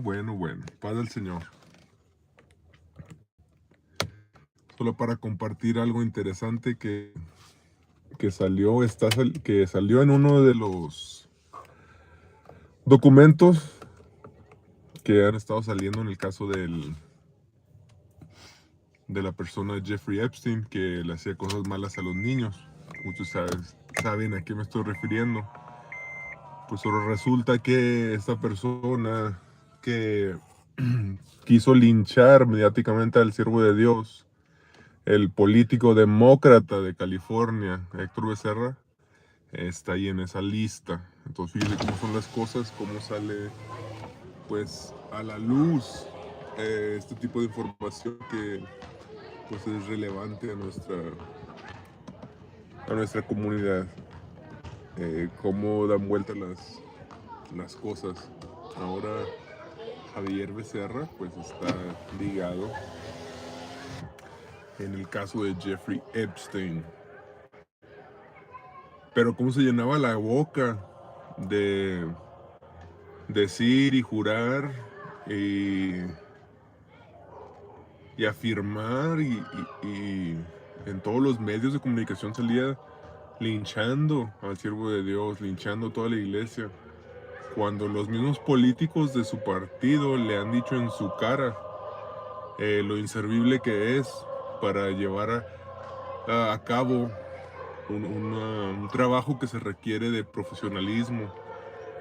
Bueno. Paz del Señor. Solo para compartir algo interesante que salió en uno de los documentos que han estado saliendo en el caso de la persona Jeffrey Epstein, que le hacía cosas malas a los niños. Muchos saben a qué me estoy refiriendo. Pues solo resulta que esta persona que quiso linchar mediáticamente al siervo de Dios, el político demócrata de California, Héctor Becerra, está ahí en esa lista. Entonces fíjense cómo son las cosas, cómo sale pues a la luz este tipo de información que pues es relevante a nuestra comunidad. Cómo dan vuelta las cosas. Ahora Xavier Becerra pues está ligado en el caso de Jeffrey Epstein. Pero cómo se llenaba la boca de decir y jurar y afirmar y en todos los medios de comunicación salía linchando al siervo de Dios, linchando a toda la iglesia, cuando los mismos políticos de su partido le han dicho en su cara lo inservible que es para llevar a cabo un trabajo que se requiere de profesionalismo.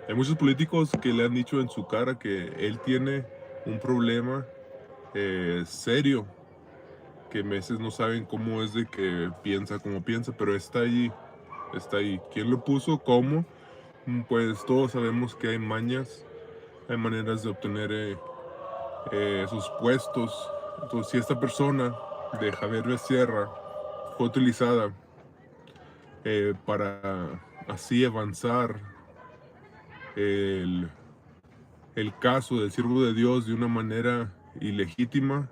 Hay muchos políticos que le han dicho en su cara que él tiene un problema serio, que a veces no saben cómo es de que piensa como piensa, pero está allí, está ahí. ¿Quién lo puso? ¿Cómo? Pues todos sabemos que hay mañas, hay maneras de obtener esos puestos. Entonces, si esta persona de Xavier Becerra fue utilizada para así avanzar el caso del siervo de Dios de una manera ilegítima,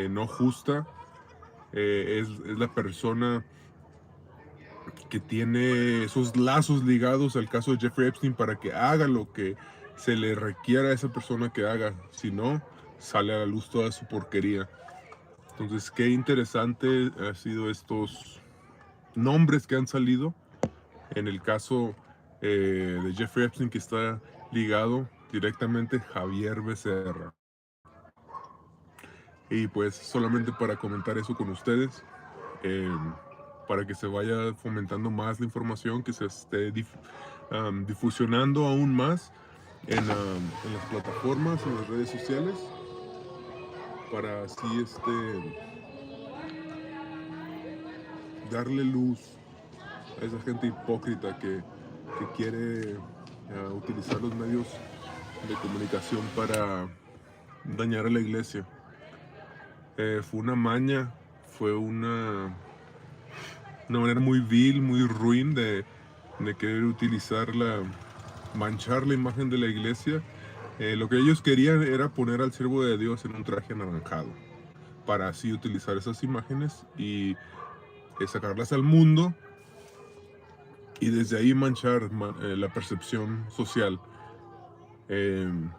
no justa, es la persona que tiene esos lazos ligados al caso de Jeffrey Epstein para que haga lo que se le requiera a esa persona que haga. Si no, sale a la luz toda su porquería. Entonces, qué interesante han sido estos nombres que han salido en el caso de Jeffrey Epstein, que está ligado directamente a Xavier Becerra. Y pues solamente para comentar eso con ustedes, para que se vaya fomentando más la información, que se esté difusionando aún más en las plataformas, en las redes sociales, para así darle luz a esa gente hipócrita que quiere utilizar los medios de comunicación para dañar a la iglesia. Fue una maña, fue una manera muy vil, muy ruin de querer manchar la imagen de la iglesia. Lo que ellos querían era poner al siervo de Dios en un traje anaranjado, para así utilizar esas imágenes y sacarlas al mundo y desde ahí manchar la percepción social. De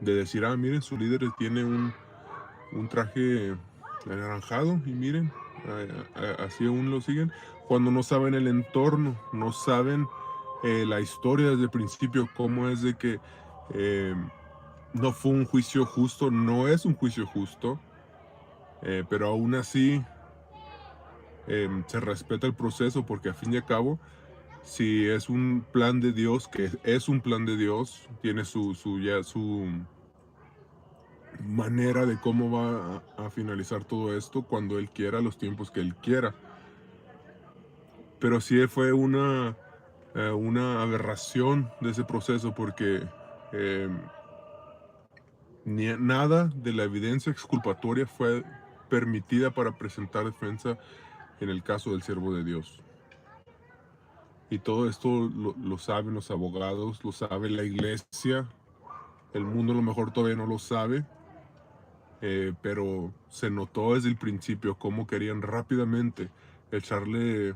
decir, miren, su líder tiene un traje anaranjado y miren, así aún lo siguen, cuando no saben el entorno, no saben la historia desde el principio, cómo es de que no fue un juicio justo, no es un juicio justo, pero aún así se respeta el proceso, porque a fin y a cabo, si es un plan de Dios, que es un plan de Dios, tiene su manera de cómo va a finalizar todo esto cuando Él quiera, los tiempos que Él quiera. Pero sí fue una aberración de ese proceso, porque nada de la evidencia exculpatoria fue permitida para presentar defensa en el caso del siervo de Dios. Y todo esto lo saben los abogados, lo sabe la iglesia, el mundo a lo mejor todavía no lo sabe, pero se notó desde el principio cómo querían rápidamente echarle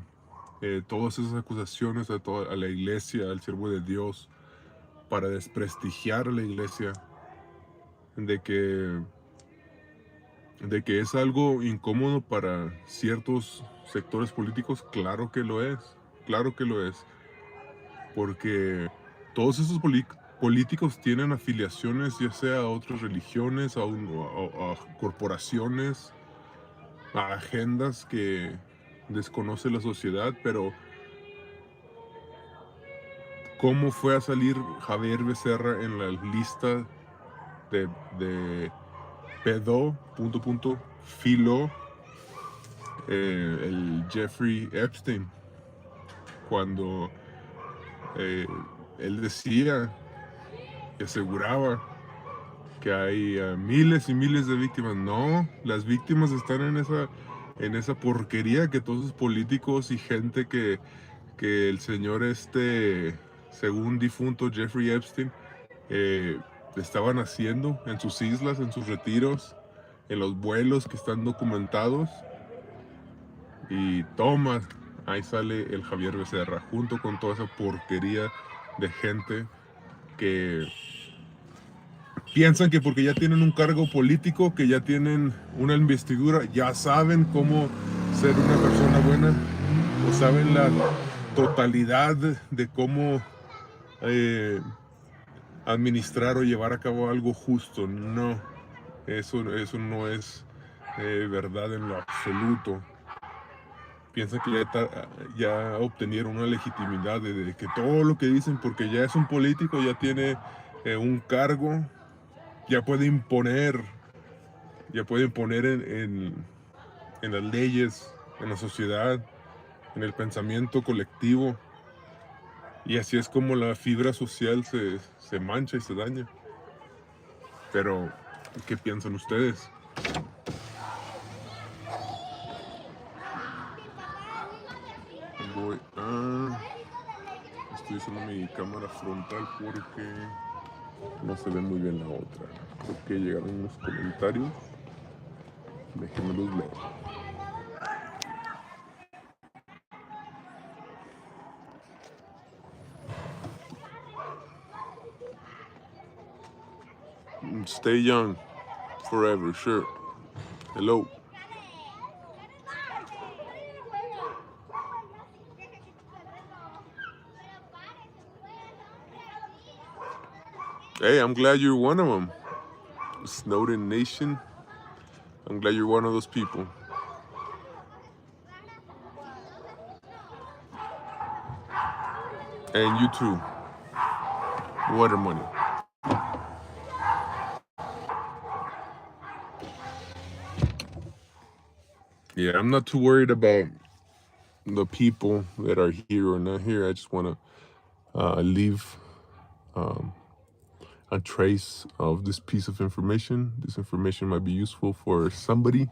todas esas acusaciones a la iglesia, al siervo de Dios, para desprestigiar a la iglesia. de que, de que es algo incómodo para ciertos sectores políticos, claro que lo es, porque todos esos políticos tienen afiliaciones ya sea a otras religiones, a corporaciones, a agendas que desconoce la sociedad, pero ¿cómo fue a salir Javier Becerra en la lista de pedo, filo, el Jeffrey Epstein, cuando eh, él decía y aseguraba que hay miles y miles de víctimas? No, las víctimas están en esa porquería que todos esos políticos y gente que el señor según difunto Jeffrey Epstein, eh, estaban haciendo en sus islas, en sus retiros, en los vuelos que están documentados. Y toma, ahí sale el Javier Becerra, junto con toda esa porquería de gente que piensan que porque ya tienen un cargo político, que ya tienen una investidura, ya saben cómo ser una persona buena, o saben la totalidad de cómo eh, administrar o llevar a cabo algo justo. No, eso no es verdad en lo absoluto. Piensan que ya obtenieron una legitimidad de que todo lo que dicen, porque ya es un político, ya tiene un cargo, ya puede imponer, ya puede imponer en las leyes, en la sociedad, en el pensamiento colectivo. Y así es como la fibra social se mancha y se daña. Pero, ¿qué piensan ustedes? Estoy usando mi cámara frontal porque no se ve muy bien la otra. Creo que llegaron unos comentarios. Déjenme los leer. Stay young forever, sure. Hello. Hey, I'm glad you're one of them. Snowden Nation. I'm glad you're one of those people. And you too. Water money. Yeah, I'm not too worried about the people that are here or not here. I just want to leave a trace of this piece of information. This information might be useful for somebody.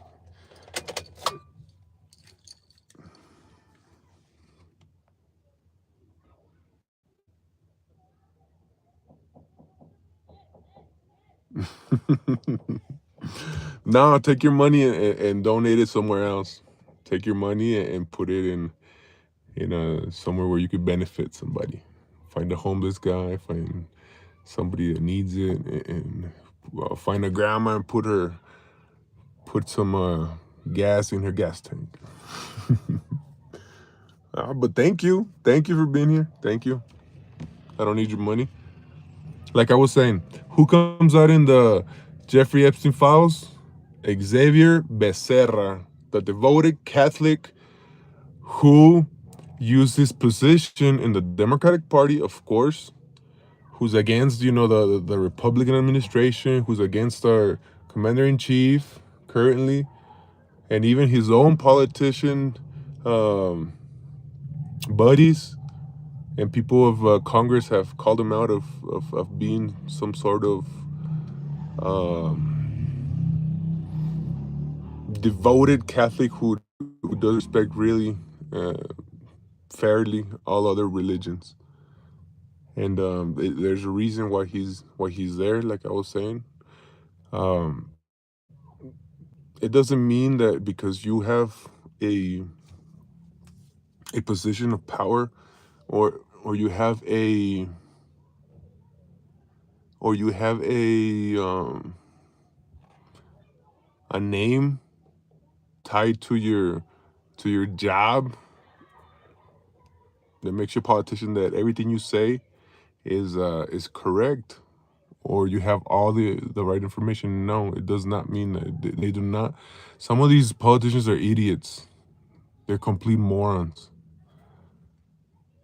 No, take your money and donate it somewhere else. Take your money and put it in somewhere where you could benefit somebody. Find a homeless guy, find somebody that needs it, and well, find a grandma and put some gas in her gas tank. But thank you for being here. Thank you. I don't need your money. Like I was saying, who comes out in the Jeffrey Epstein files? Xavier Becerra, the devoted Catholic who used his position in the Democratic Party, of course, who's against, the Republican administration, who's against our commander in chief currently, and even his own politician buddies and people of Congress have called him out of being some sort of devoted Catholic who does respect really fairly all other religions. And there's a reason why he's there. Like I was saying, um, it doesn't mean that because you have a position of power, or you have a a name tied to your job that makes you a politician, that everything you say is correct, or you have all the right information. No, it does not mean that. They do not. Some of these politicians are idiots. They're complete morons.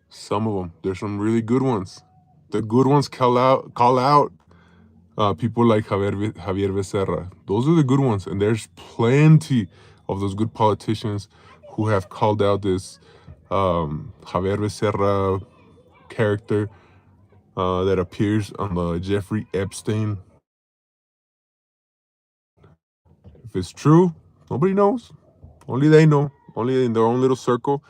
Some of them. There's some really good ones. The good ones call out people like Javier Becerra. Those are the good ones, and there's plenty of those good politicians who have called out this Javier Becerra character that appears on the Jeffrey Epstein. If it's true, nobody knows. Only they know. Only in their own little circle.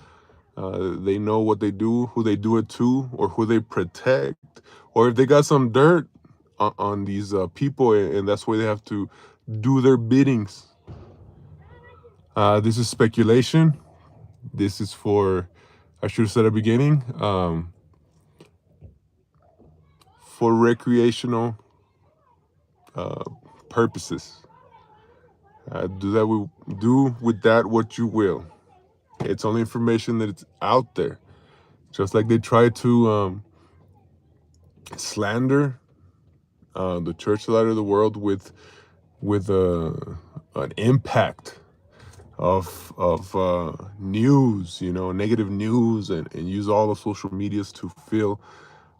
They know what they do, who they do it to, or who they protect, or if they got some dirt on these people, and that's why they have to do their biddings. This is speculation. This is for, I should have said at the beginning, for recreational purposes. Do with that what you will. It's only information that it's out there. Just like they try to slander the church light of the world with an impact of news, negative news, and use all the social medias to fill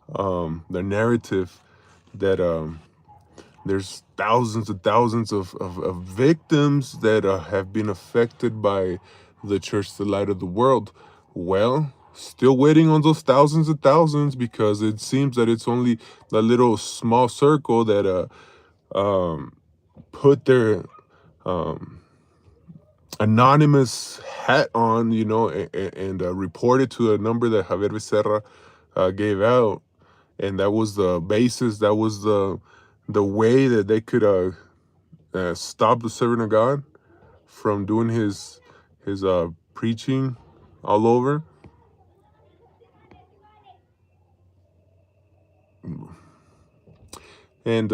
the narrative that there's thousands and thousands of victims that have been affected by the church, the light of the world. Well, still waiting on those thousands and thousands, because it seems that it's only a little small circle that put their anonymous hat on, and reported to a number that Javier Becerra gave out, and that was the basis. That was the way that they could stop the servant of God from doing his preaching all over. And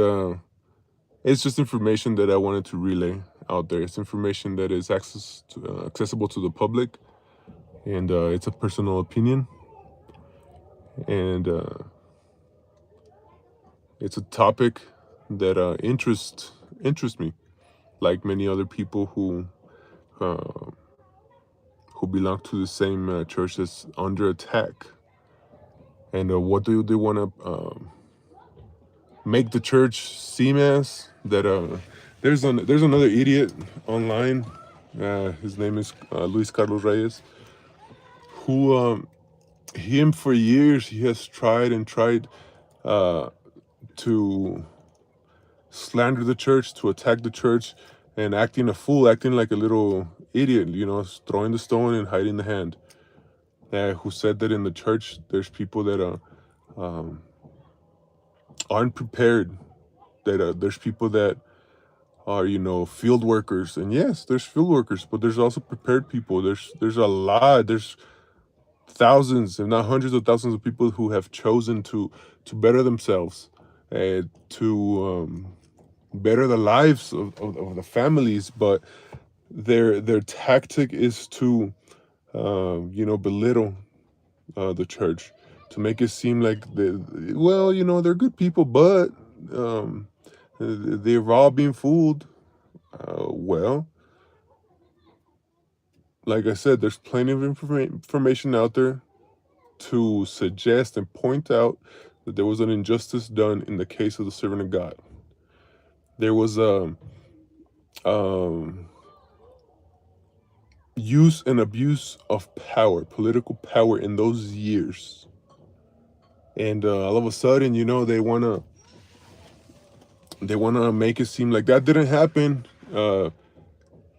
it's just information that I wanted to relay out there. It's information that is accessible to the public, and it's a personal opinion, and it's a topic that interests me, like many other people who belong to the same church that's under attack. And what do they want to make the church seem as? That there's another idiot online. His name is Luis Carlos Reyes, who him for years he has tried to slander the church, to attack the church, and acting a fool, acting like a little idiot, throwing the stone and hiding the hand. Who said that in the church there's people that aren't prepared, that there's people that are field workers. And yes, there's field workers, but there's also prepared people. There's thousands, if not hundreds of thousands of people who have chosen to better themselves, and to better the lives of the families, but their tactic is to belittle the church, to make it seem like they're good people, but they're all being fooled. Well, like I said, there's plenty of information out there to suggest and point out that there was an injustice done in the case of the servant of God. There was a use and abuse of power, political power, in those years. And all of a sudden, they wanna make it seem like that didn't happen.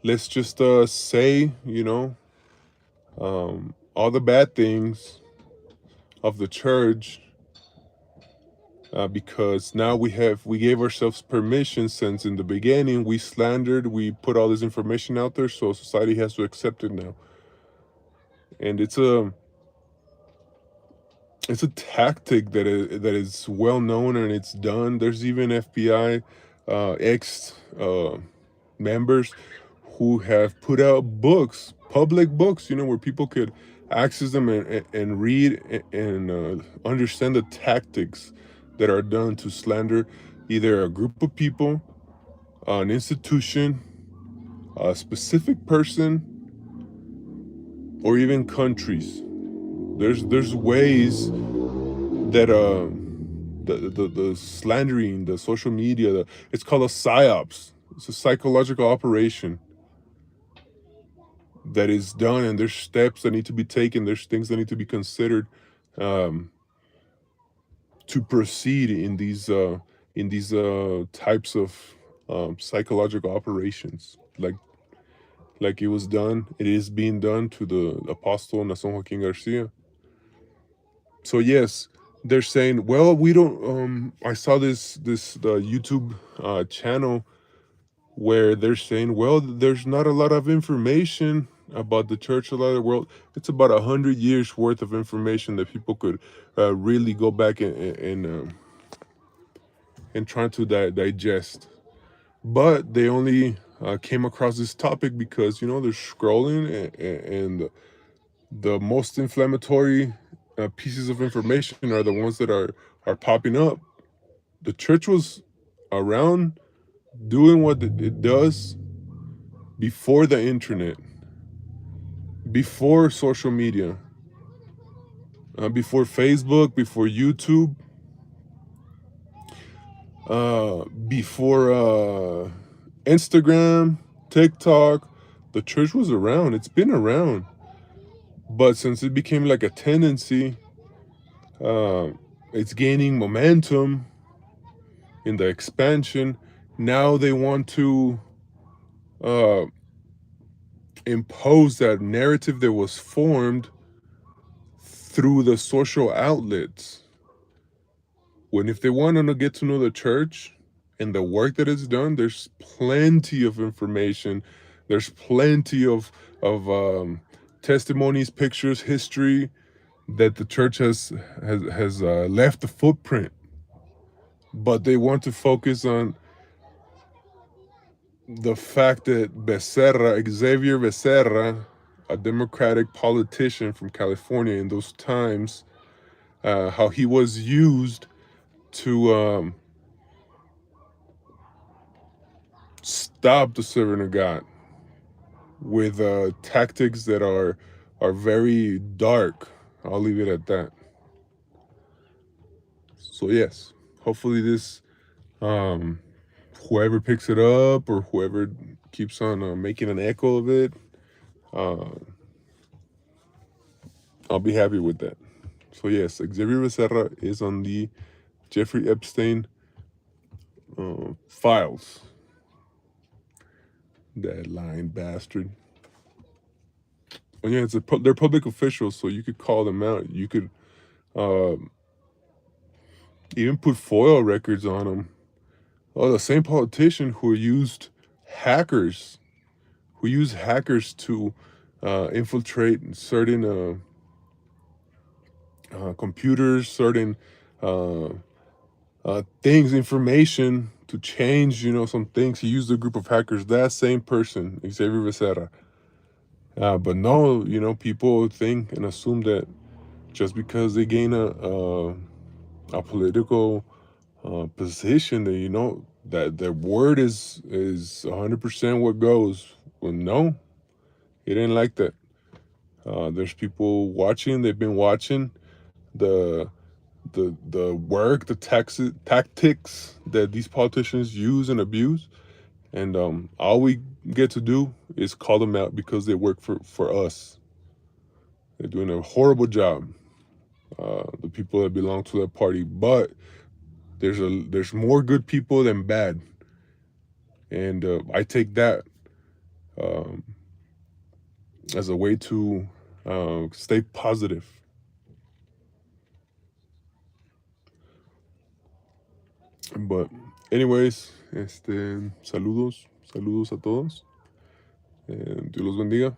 Let's just say, all the bad things of the church, because now we gave ourselves permission, since in the beginning we slandered, we put all this information out there, so society has to accept it now. And it's a tactic that is well known, and it's done. There's even FBI ex members who have put out books, public books, where people could access them and read and understand the tactics that are done to slander either a group of people, an institution, a specific person, or even countries. There's ways that the slandering, the social media, it's called a psyops. It's a psychological operation that is done, and there's steps that need to be taken. There's things that need to be considered um, to proceed in these types of psychological operations, like it was done. It is being done to the apostle Nason Joaquin Garcia. So yes, they're saying, well, we don't. I saw this the YouTube channel where they're saying, well, there's not a lot of information about the church, a lot of the world. It's about 100 years worth of information that people could really go back and try to digest. But they only came across this topic because they're scrolling, and the most inflammatory pieces of information are the ones that are popping up. The church was around doing what it does before the internet, before social media, before Facebook, before YouTube, before Instagram, TikTok. The church was around. It's been around. But since it became like a tendency, uh, it's gaining momentum in the expansion. Now they want to uh, impose that narrative that was formed through the social outlets. When if they want to get to know the church and the work that is done, there's plenty of information. There's plenty of testimonies, pictures, history that the church has left a footprint. But they want to focus on the fact that Xavier Becerra, a Democratic politician from California in those times, how he was used to stop the servant of God with tactics that are very dark. I'll leave it at that. So yes, hopefully this um, whoever picks it up or whoever keeps on making an echo of it, uh, I'll be happy with that. So yes, Xavier Becerra is on the Jeffrey Epstein files. That lying bastard. And yeah, they're public officials, so you could call them out. You could uh, even put FOIL records on them. Oh, the same politician who used hackers, to infiltrate certain computers, certain uh, things, information to change, some things. He used a group of hackers. That same person, Xavier Becerra. But no, people think and assume that just because they gain a political position, that that their word is 100% what goes. Well, no, it ain't like that. There's people watching. They've been watching the the work, the tactics that these politicians use and abuse, and all we get to do is call them out because they work for us. They're doing a horrible job. The people that belong to that party, but there's more good people than bad, and I take that um, as a way to stay positive. But anyways, saludos a todos. Dios los bendiga.